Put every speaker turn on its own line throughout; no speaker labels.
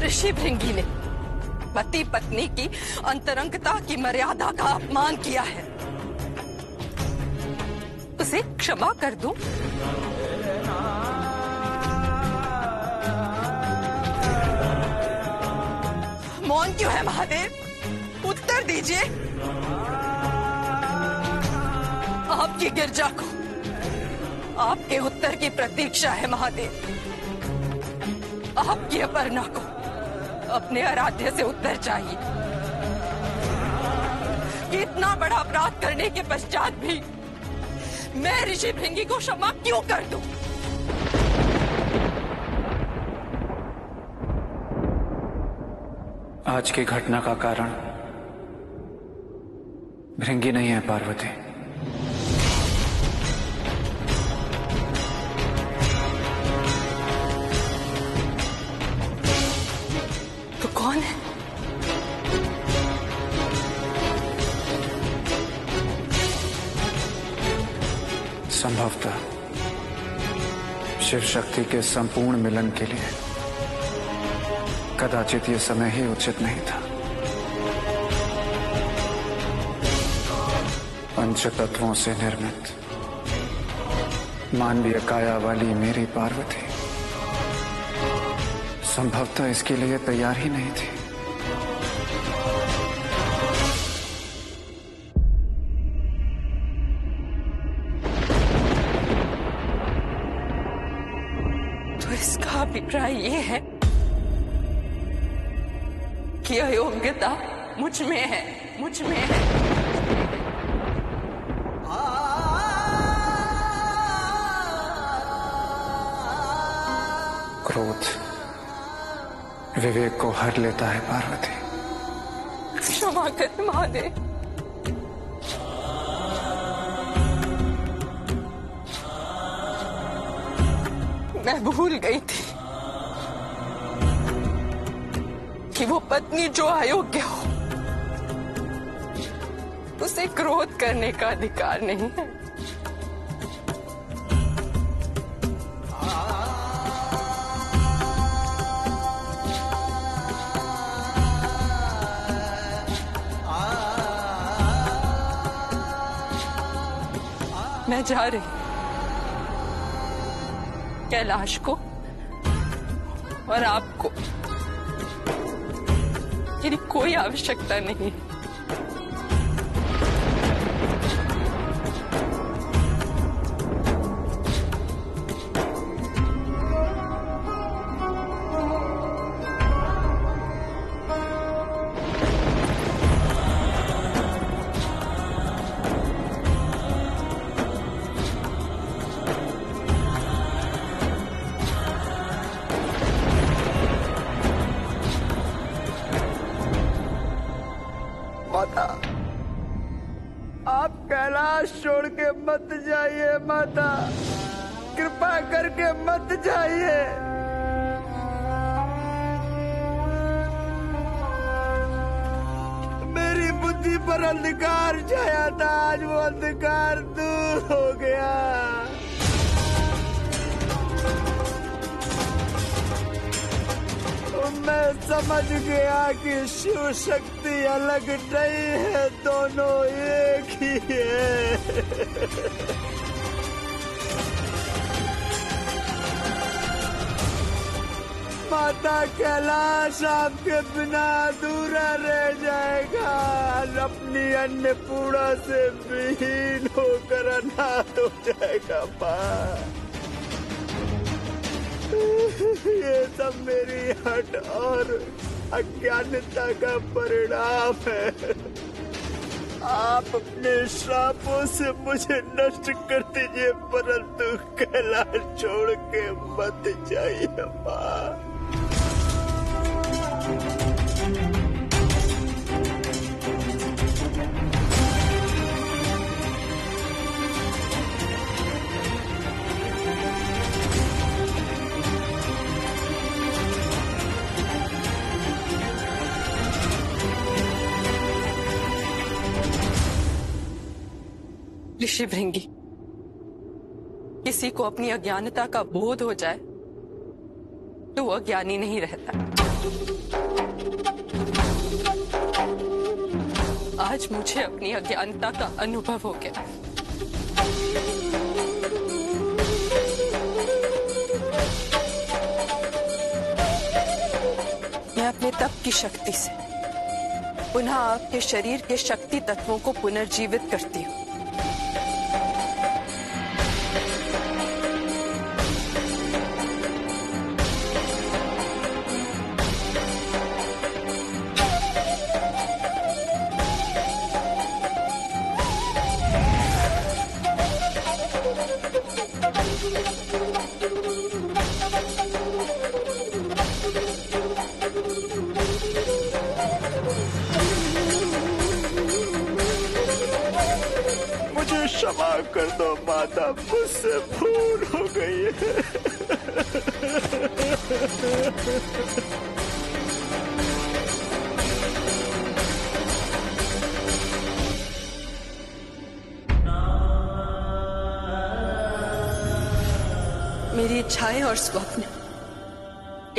ऋषि भृंगी ने पति पत्नी की अंतरंगता की मर्यादा का अपमान किया है, उसे क्षमा कर दूं? मौन क्यों है महादेव? उत्तर दीजिए। आपकी गिरजा को आपके उत्तर की प्रतीक्षा है महादेव। आपकी अपर्णा को अपने आराध्य से उत्तर चाहिए कि इतना बड़ा अपराध करने के पश्चात भी मैं ऋषि भृंगी को क्षमा क्यों कर दूं?
आज की घटना का कारण भृंगी नहीं है पार्वती।
तो कौन है?
संभवतः शिव शक्ति के संपूर्ण मिलन के लिए कदाचित ये समय ही उचित नहीं था। पंच तत्वों से निर्मित मानवीय काया वाली मेरी पार्वती संभवतः इसके लिए तैयार ही नहीं थी।
तो इसका अभिप्राय ये है कि अयोग्यता मुझ में है, मुझ में है।
क्रोध विवेक को हर लेता है पार्वती।
क्षमा कर महादेव। मैं भूल गई थी कि वो पत्नी जो अयोग्य हो उसे क्रोध करने का अधिकार नहीं है। मैं जा रही कैलाश को और आपको मेरी कोई आवश्यकता नहीं।
माता, आप कैलाश छोड़ के मत जाइए माता, कृपा करके मत जाइए। मेरी बुद्धि पर अंधकार छाया था, आज वो अंधकार दूर हो गया। मैं समझ गया कि शिव शक्ति अलग नहीं है, दोनों एक ही है। माता, कैलाश आपके बिना अधूरा रह जाएगा, अपनी अन्नपूर्णा से विहीन होकर अनाथ हो जाएगा। माँ, ये सब मेरी हट और अज्ञानता का परिणाम है। आप अपने श्रापों से मुझे नष्ट कर दीजिए, परंतु कैलाश छोड़ के मत जाइए माँ।
ऋषि भृंगी, किसी को अपनी अज्ञानता का बोध हो जाए तो वो अज्ञानी नहीं रहता। आज मुझे अपनी अज्ञानता का अनुभव हो गया। मैं अपने तप की शक्ति से पुनः आपके शरीर के शक्ति तत्वों को पुनर्जीवित करती हूँ।
क्षमा कर दो माता, मुझसे भूल हो गई है।
मेरी इच्छाएं और स्वप्न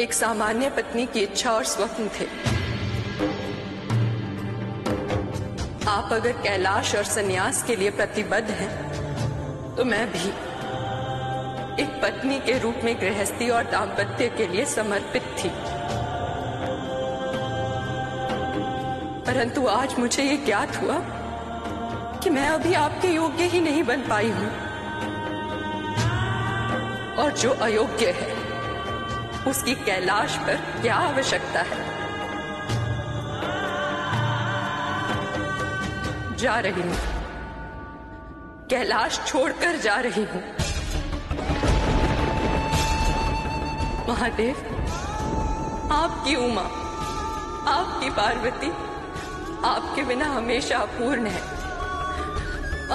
एक सामान्य पत्नी की इच्छा और स्वप्न थे। आप अगर कैलाश और संन्यास के लिए प्रतिबद्ध हैं, तो मैं भी एक पत्नी के रूप में गृहस्थी और दाम्पत्य के लिए समर्पित थी। परंतु आज मुझे ये ज्ञात हुआ कि मैं अभी आपके योग्य ही नहीं बन पाई हूं, और जो अयोग्य है उसकी कैलाश पर क्या आवश्यकता है। जा रही हूं, कैलाश छोड़कर जा रही हूं। महादेव, आपकी उमा, आपकी पार्वती आपके बिना हमेशा अपूर्ण है,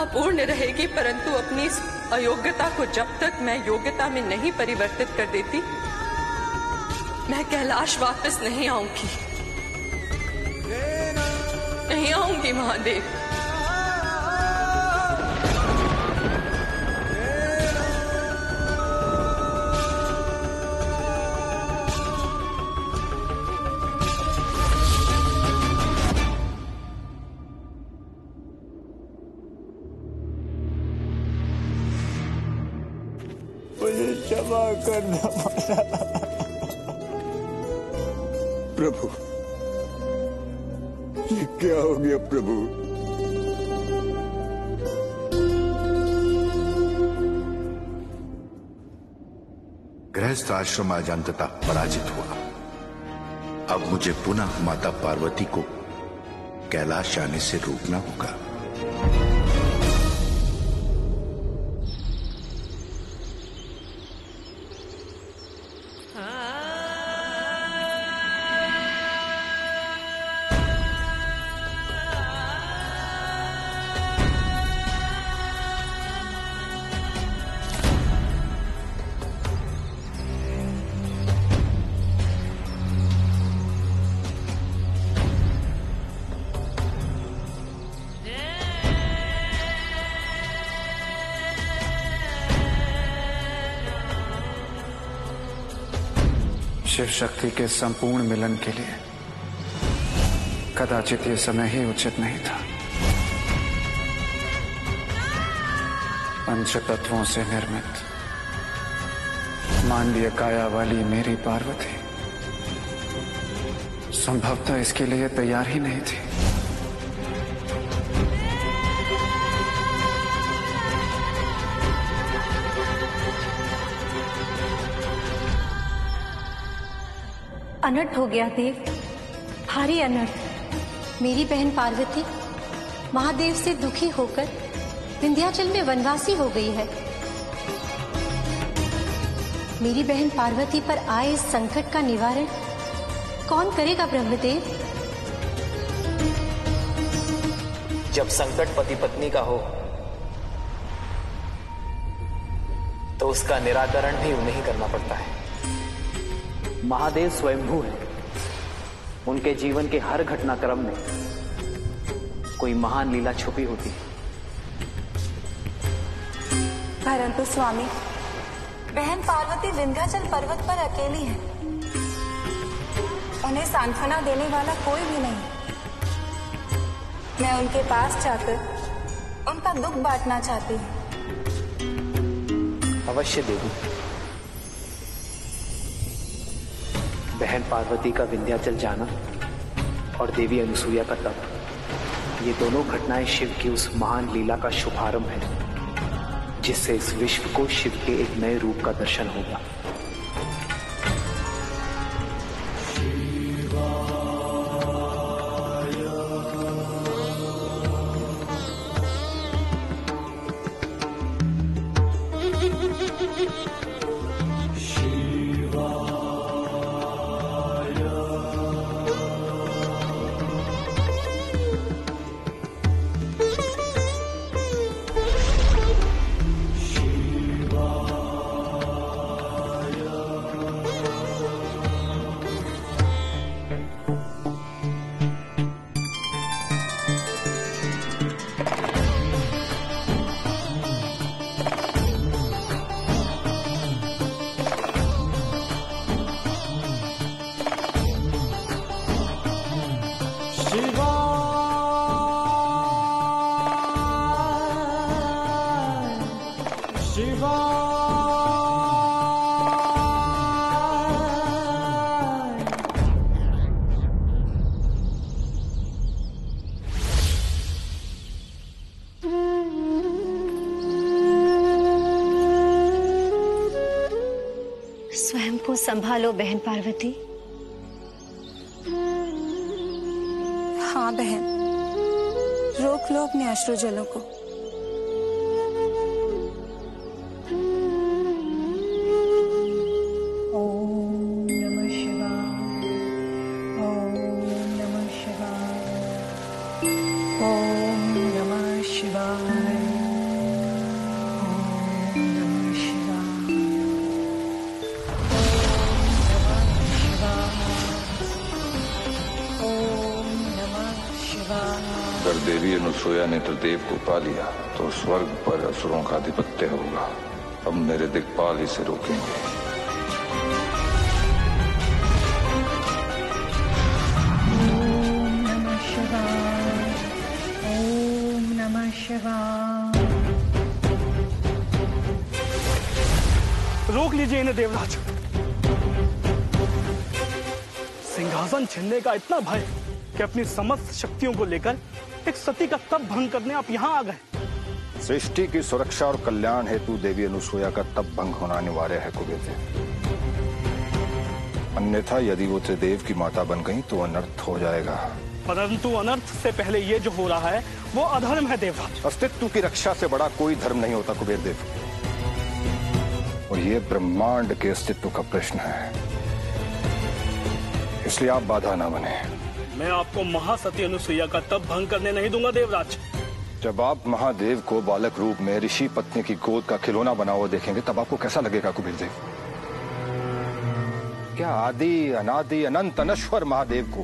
अपूर्ण रहेगी। परंतु अपनी इस अयोग्यता को जब तक मैं योग्यता में नहीं परिवर्तित कर देती, मैं कैलाश वापस नहीं आऊंगी, नहीं आऊंगी महादेव।
मुझे क्षमा करना माता।
प्रभु, ये क्या हो गया प्रभु?
गृहस्थ आश्रम आज अंततः पराजित हुआ। अब मुझे पुनः माता पार्वती को कैलाश आने से रोकना होगा।
शिव शक्ति के संपूर्ण मिलन के लिए कदाचित ये समय ही उचित नहीं था। पंच तत्वों से निर्मित मानवीय काया वाली मेरी पार्वती संभवतः इसके लिए तैयार ही नहीं थी।
अनर्थ हो गया देव, भारी अनर्थ। मेरी बहन पार्वती महादेव से दुखी होकर विंध्याचल में वनवासी हो गई है। मेरी बहन पार्वती पर आए इस संकट का निवारण कौन करेगा ब्रह्मदेव?
जब संकट पति पत्नी का हो तो उसका निराकरण भी उन्हें ही करना पड़ता है। महादेव स्वयंभू है, उनके जीवन के हर घटनाक्रम में कोई महान लीला छुपी होती है।
परंतु स्वामी, बहन पार्वती विंध्याचल पर्वत पर अकेली है। उन्हें सांत्वना देने वाला कोई भी नहीं। मैं उनके पास जाकर उनका दुख बांटना चाहती हूँ।
अवश्य देवी। बहन पार्वती का विंध्याचल जाना और देवी अनुसूया का तप, ये दोनों घटनाएं शिव की उस महान लीला का शुभारंभ है जिससे इस विश्व को शिव के एक नए रूप का दर्शन होगा।
स्वयं को संभालो बहन पार्वती।
हाँ बहन, रोक लो अपने अश्रु जलों को। ओम नमः शिवाय, ओम नमः शिवाय, ओम नमः शिवाय, ओम नमः शिवाय, ओम नमः शिवाय।
अगर देवी अनुसूया ने त्रिदेव को पा लिया तो स्वर्ग पर असुरों का आधिपत्य होगा। अब मेरे दिक्पाल इसे रोकेंगे।
ओम नमः शिवाय, ओम नमः शिवाय।
रोक लीजिए इन्हें देवराज। सिंहासन छीनने का इतना भय कि अपनी समस्त शक्तियों को लेकर एक सती का तप भंग करने आप यहाँ आ गए।
सृष्टि की सुरक्षा और कल्याण हेतु देवी अनुसूया का तप भंग होना अनिवार्य है कुबेर देव। अन्यथा यदि वो त्रिदेव की माता बन गई तो अनर्थ हो जाएगा।
परंतु अनर्थ से पहले ये जो हो रहा है वो अधर्म है देवराज।
अस्तित्व की रक्षा से बड़ा कोई धर्म नहीं होता कुबेर देव, और ये ब्रह्मांड के अस्तित्व का प्रश्न है। इसलिए आप बाधा ना बने।
मैं आपको महासती अनुसूया का तप भंग करने नहीं दूंगा देवराज।
जब आप महादेव को बालक रूप में ऋषि पत्नी की गोद का खिलौना बना हुआ देखेंगे तब आपको कैसा लगेगा कुबेर देव? क्या आदि अनादि अनंत अनश्वर महादेव को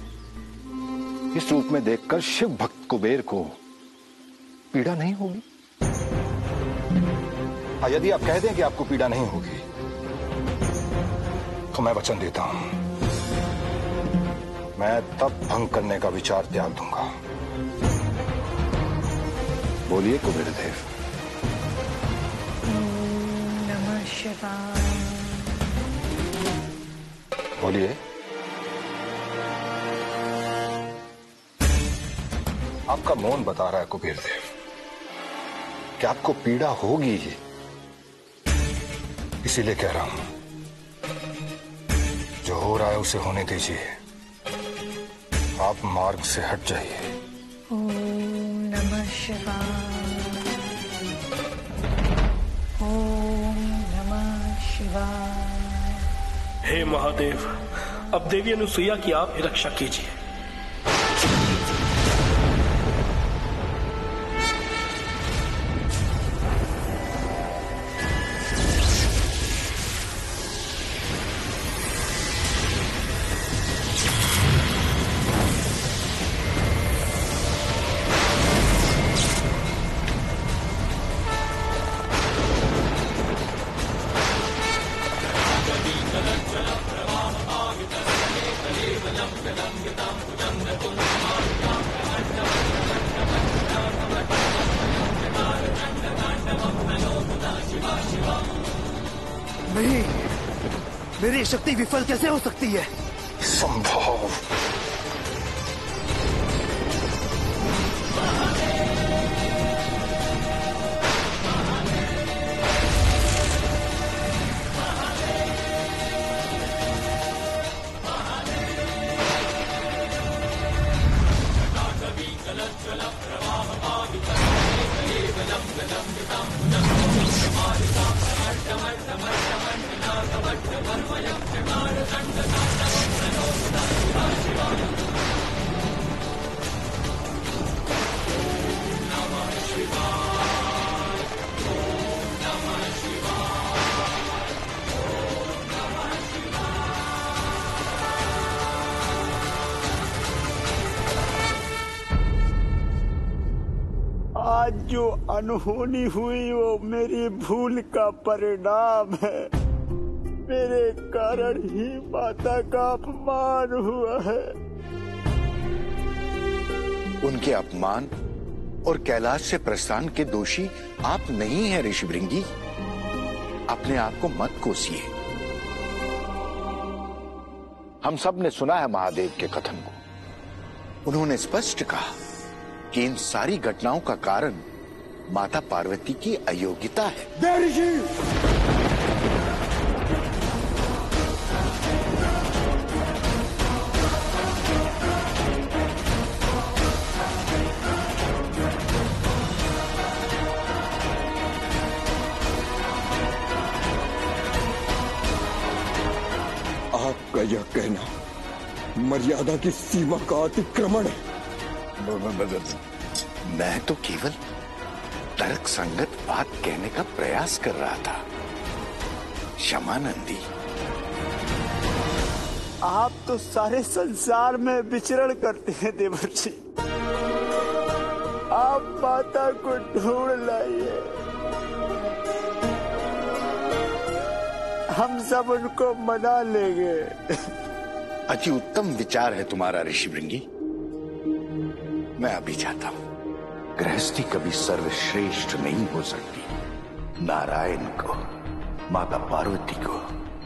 इस रूप में देखकर शिव भक्त कुबेर को पीड़ा नहीं होगी? यदि आप कह दें कि आपको पीड़ा नहीं होगी तो मैं वचन देता हूं, मैं तप भंग करने का विचार त्याग दूंगा। बोलिए कुबेर देव।
ओम नमः शिवाय।
बोलिए। आपका मौन बता रहा है कुबेर देव कि आपको पीड़ा होगी, इसीलिए कह रहा हूं जो हो रहा है उसे होने दीजिए। आप मार्ग से हट जाइए।
ओम नमः शिवाय, ओम नमः शिवाय।
हे महादेव, अब देवी अनुसूया की आप ही रक्षा कीजिए। मेरी शक्ति विफल कैसे हो सकती है?
संभव।
आज जो अनहोनी हुई वो मेरी भूल का परिणाम है। मेरे कारण ही माता का अपमान हुआ है।
उनके अपमान और कैलाश से प्रस्थान के दोषी आप नहीं हैं ऋषिभृंगी। अपने आप को मत कोसिए।
हम सब ने सुना है महादेव के कथन को।
उन्होंने स्पष्ट कहा कि इन सारी घटनाओं का कारण माता पार्वती की अयोग्यता है।
आपका यह कहना मर्यादा की सीमा का अतिक्रमण है।
मैं तो केवल तर्क संगत बात कहने का प्रयास कर रहा था। क्षमा नंदी।
आप तो सारे संसार में विचरण करते हैं देवर्षि। आप माता को ढूंढ लाइए। हम सब उनको मना लेंगे।
अति उत्तम विचार है तुम्हारा ऋषिभृंगी। मैं अभी जाता हूं। गृहस्थी कभी सर्वश्रेष्ठ नहीं हो सकती। नारायण को, माता पार्वती को,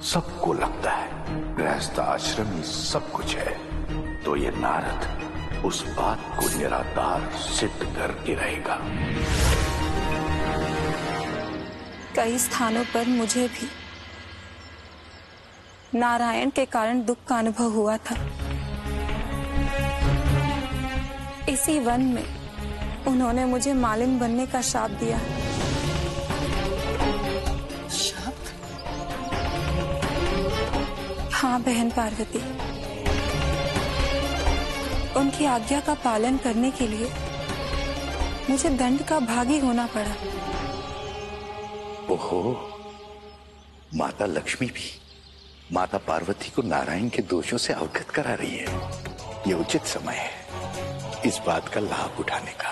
सबको लगता है गृहस्थ आश्रम ही सब कुछ है। तो ये नारद उस बात को निराधार सिद्ध करके रहेगा।
कई स्थानों पर मुझे भी नारायण के कारण दुख का अनुभव हुआ था। इसी वन में उन्होंने मुझे मालिन बनने का शाप दिया।
शाप?
हाँ बहन पार्वती, उनकी आज्ञा का पालन करने के लिए मुझे दंड का भागी होना पड़ा।
ओहो, माता लक्ष्मी भी माता पार्वती को नारायण के दोषों से अवगत करा रही है। ये उचित समय है इस बात का लाभ उठाने का।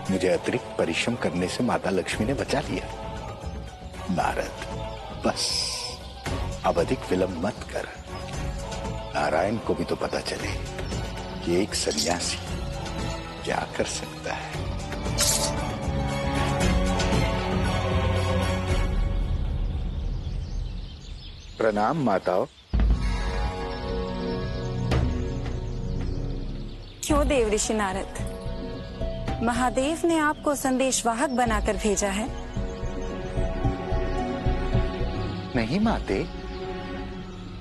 मुझे अतिरिक्त परिश्रम करने से माता लक्ष्मी ने बचा लिया। नारद, बस अब अधिक विलंब मत कर। नारायण को भी तो पता चले कि एक सन्यासी क्या कर सकता है। प्रणाम माताओं।
क्यों देव ऋषि नारद, महादेव ने आपको संदेशवाहक बनाकर भेजा है?
नहीं माते,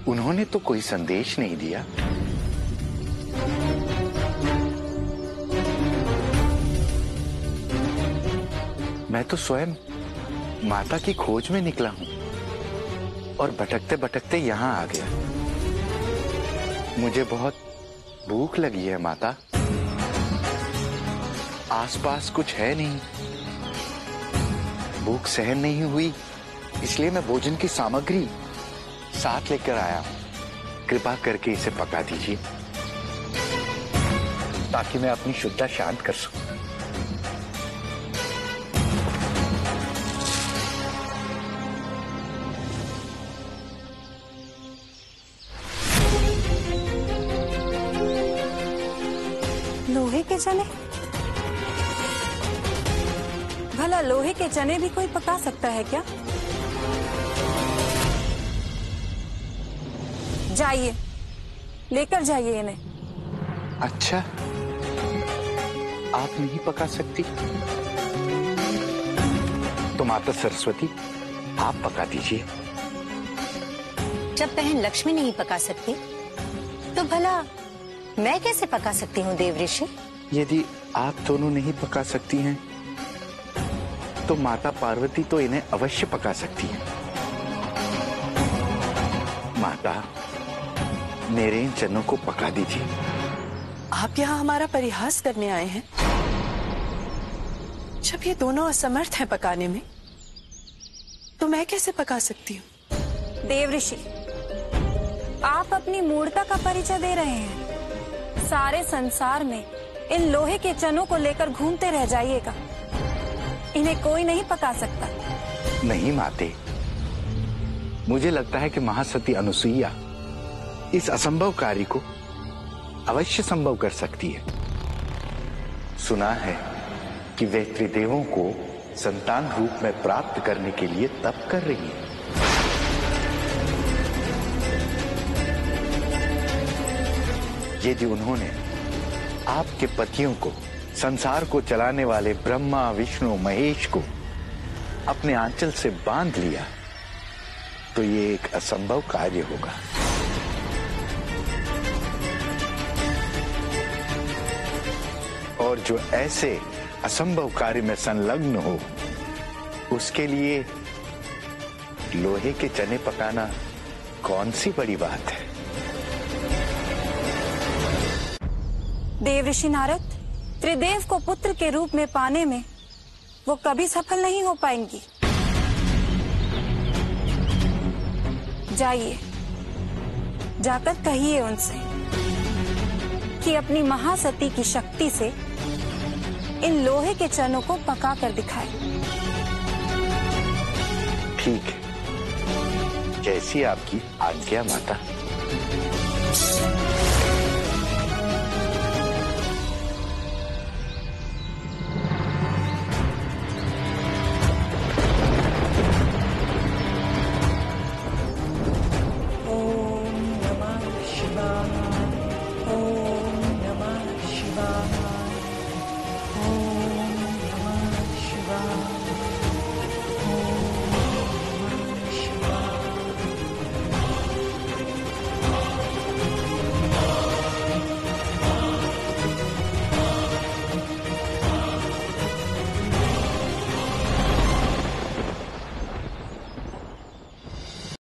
उन्होंने तो कोई संदेश नहीं दिया। मैं तो स्वयं माता की खोज में निकला हूं और भटकते भटकते यहां आ गया। मुझे बहुत भूख लगी है माता। आसपास कुछ है नहीं। भूख सहन नहीं हुई, इसलिए मैं भोजन की सामग्री साथ लेकर आया हूं। कृपा करके इसे पका दीजिए ताकि मैं अपनी शुद्धता शांत कर सकूं।
लोहे के चने? भला लोहे के चने भी कोई पका सकता है क्या? जाइए, लेकर जाइए इन्हें।
अच्छा, आप नहीं पका सकती तो माता सरस्वती आप पका दीजिए।
जब बहन लक्ष्मी नहीं पका सकती तो भला मैं कैसे पका सकती हूँ देव ऋषि?
यदि आप दोनों नहीं पका सकती हैं तो माता पार्वती तो इन्हें अवश्य पका सकती है। माता, मेरे इन चनों को पका दीजिए।
आप यहाँ हमारा परिहास करने आए हैं? जब ये दोनों असमर्थ हैं पकाने में, तो मैं कैसे पका सकती हूँ?
देव ऋषि, आप अपनी मूर्खता का परिचय दे रहे हैं। सारे संसार में इन लोहे के चनों को लेकर घूमते रह जाइएगा। इन्हें कोई नहीं पका सकता।
नहीं माते, मुझे लगता है कि महासती अनुसुईया इस असंभव कार्य को अवश्य संभव कर सकती है। सुना है कि वे त्रिदेवों को संतान रूप में प्राप्त करने के लिए तप कर रही है। यदि उन्होंने आपके पतियों को, संसार को चलाने वाले ब्रह्मा विष्णु महेश को अपने आंचल से बांध लिया तो ये एक असंभव कार्य होगा। और जो ऐसे असंभव कार्य में संलग्न हो, उसके लिए लोहे के चने पकाना कौन सी बड़ी बात है।
देव ऋषि नारद, त्रिदेव को पुत्र के रूप में पाने में वो कभी सफल नहीं हो पाएंगी। जाइए, जाकर कहिए उनसे कि अपनी महासती की शक्ति से इन लोहे के चनों को पका कर दिखाए।
ठीक है, जैसी आपकी आज्ञा माता।